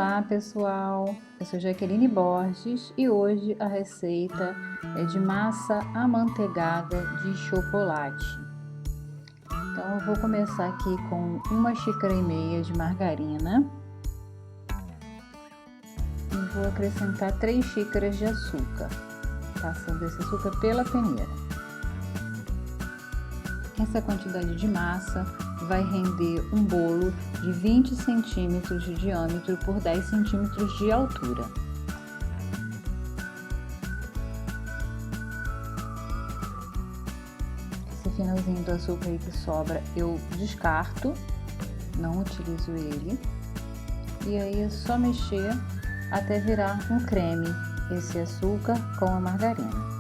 Olá pessoal, eu sou Jaqueline Borges e hoje a receita é de massa amanteigada de chocolate. Então eu vou começar aqui com 1,5 xícaras de margarina e vou acrescentar 3 xícaras de açúcar, passando esse açúcar pela peneira. Essa quantidade de massa vai render um bolo de 20 centímetros de diâmetro por 10 centímetros de altura. Esse finalzinho do açúcar aí que sobra eu descarto, não utilizo ele. E aí é só mexer até virar um creme, esse açúcar com a margarina.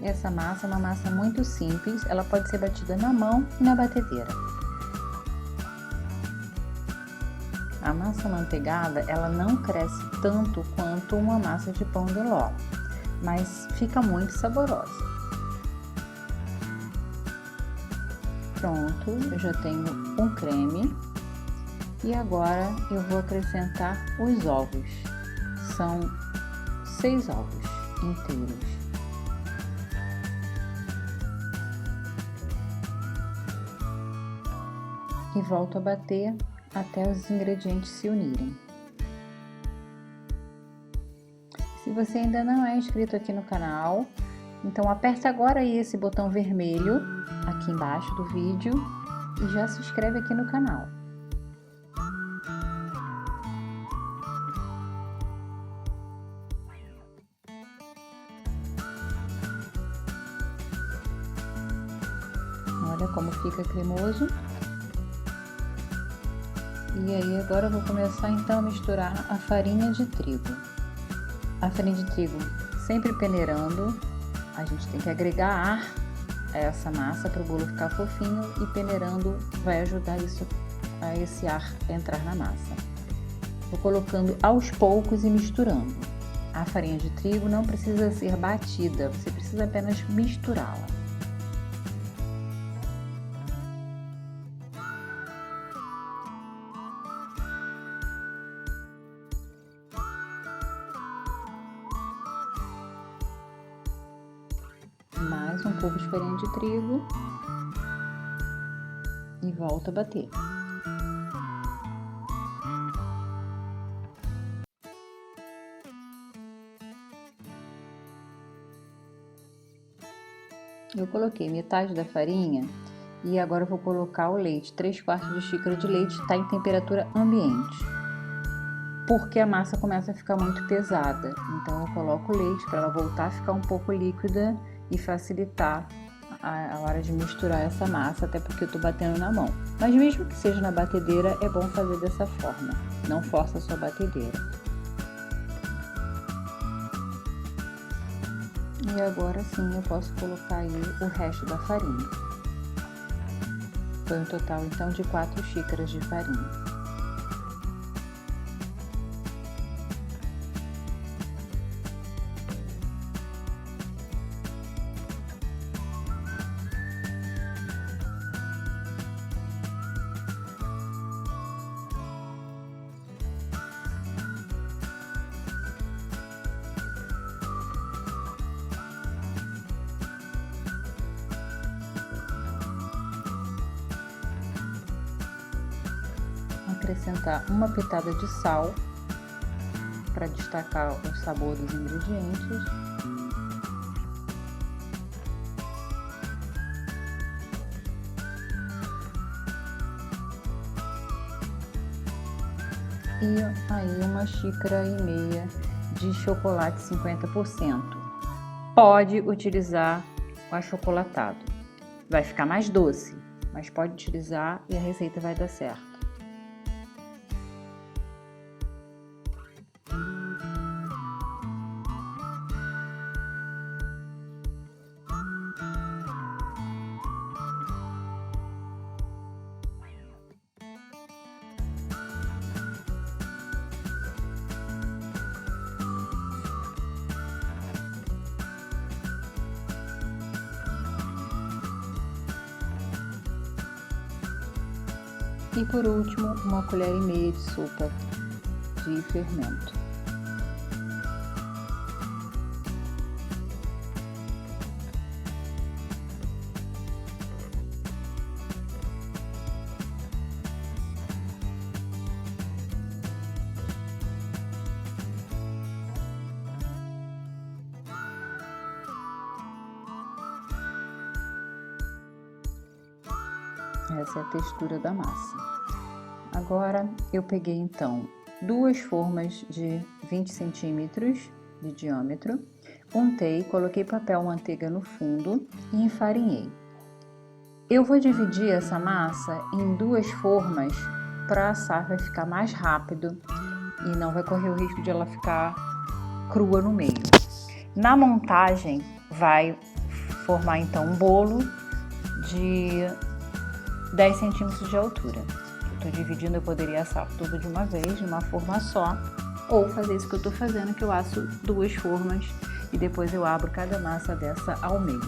Essa massa é uma massa muito simples, ela pode ser batida na mão e na batedeira. A massa manteigada, ela não cresce tanto quanto uma massa de pão de ló, mas fica muito saborosa. Pronto, eu já tenho um creme e agora eu vou acrescentar os ovos. São 6 ovos inteiros. E volto a bater até os ingredientes se unirem. Se você ainda não é inscrito aqui no canal, então aperta agora aí esse botão vermelho aqui embaixo do vídeo e já se inscreve aqui no canal. Olha como fica cremoso. E aí agora eu vou começar então a misturar a farinha de trigo. A farinha de trigo sempre peneirando, a gente tem que agregar ar a essa massa para o bolo ficar fofinho e peneirando vai ajudar isso, a esse ar entrar na massa. Vou colocando aos poucos e misturando. A farinha de trigo não precisa ser batida, você precisa apenas misturá-la. Mais um pouco de farinha de trigo e volto a bater. Eu coloquei metade da farinha e agora eu vou colocar o leite, 3/4 de xícara de leite, está em temperatura ambiente. Porque a massa começa a ficar muito pesada, então eu coloco o leite para ela voltar a ficar um pouco líquida e facilitar a hora de misturar essa massa, até porque eu tô batendo na mão. Mas mesmo que seja na batedeira, é bom fazer dessa forma, não força a sua batedeira. E agora sim eu posso colocar aí o resto da farinha. Foi um total então de 4 xícaras de farinha. Acrescentar uma pitada de sal para destacar o sabor dos ingredientes. E aí 1,5 xícaras de chocolate 50%. Pode utilizar o achocolatado, vai ficar mais doce, mas pode utilizar e a receita vai dar certo. E por último, 1,5 colher de sopa de fermento. Essa é a textura da massa. Agora eu peguei então 2 formas de 20 centímetros de diâmetro, untei, coloquei papel manteiga no fundo e enfarinhei. Eu vou dividir essa massa em 2 formas para assar, vai ficar mais rápido e não vai correr o risco de ela ficar crua no meio. Na montagem vai formar então um bolo de 10 centímetros de altura. Estou dividindo, eu poderia assar tudo de uma vez, de uma forma só, ou fazer isso que eu estou fazendo, que eu asso 2 formas e depois eu abro cada massa dessa ao meio.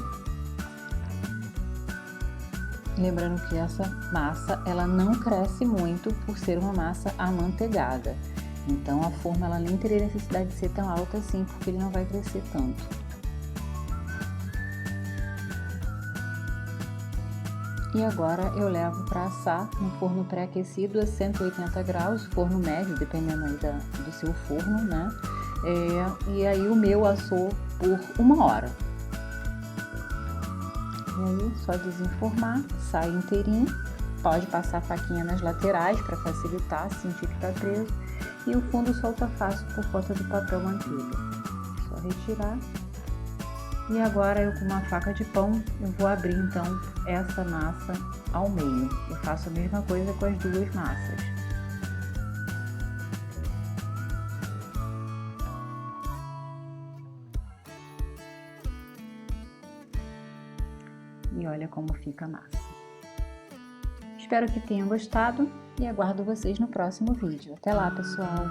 Lembrando que essa massa, ela não cresce muito por ser uma massa amanteigada. Então a forma ela nem teria necessidade de ser tão alta assim, porque ele não vai crescer tanto. E agora eu levo para assar no forno pré-aquecido a 180 graus, forno médio, dependendo aí do seu forno, né? E aí o meu assou por 1 hora. E aí só desenformar, sai inteirinho, pode passar a faquinha nas laterais para facilitar, sentir que está preso. E o fundo solta fácil por conta do papel manteiga. Só retirar. E agora eu com uma faca de pão, eu vou abrir então essa massa ao meio. Eu faço a mesma coisa com as 2 massas. E olha como fica a massa. Espero que tenham gostado e aguardo vocês no próximo vídeo. Até lá, pessoal!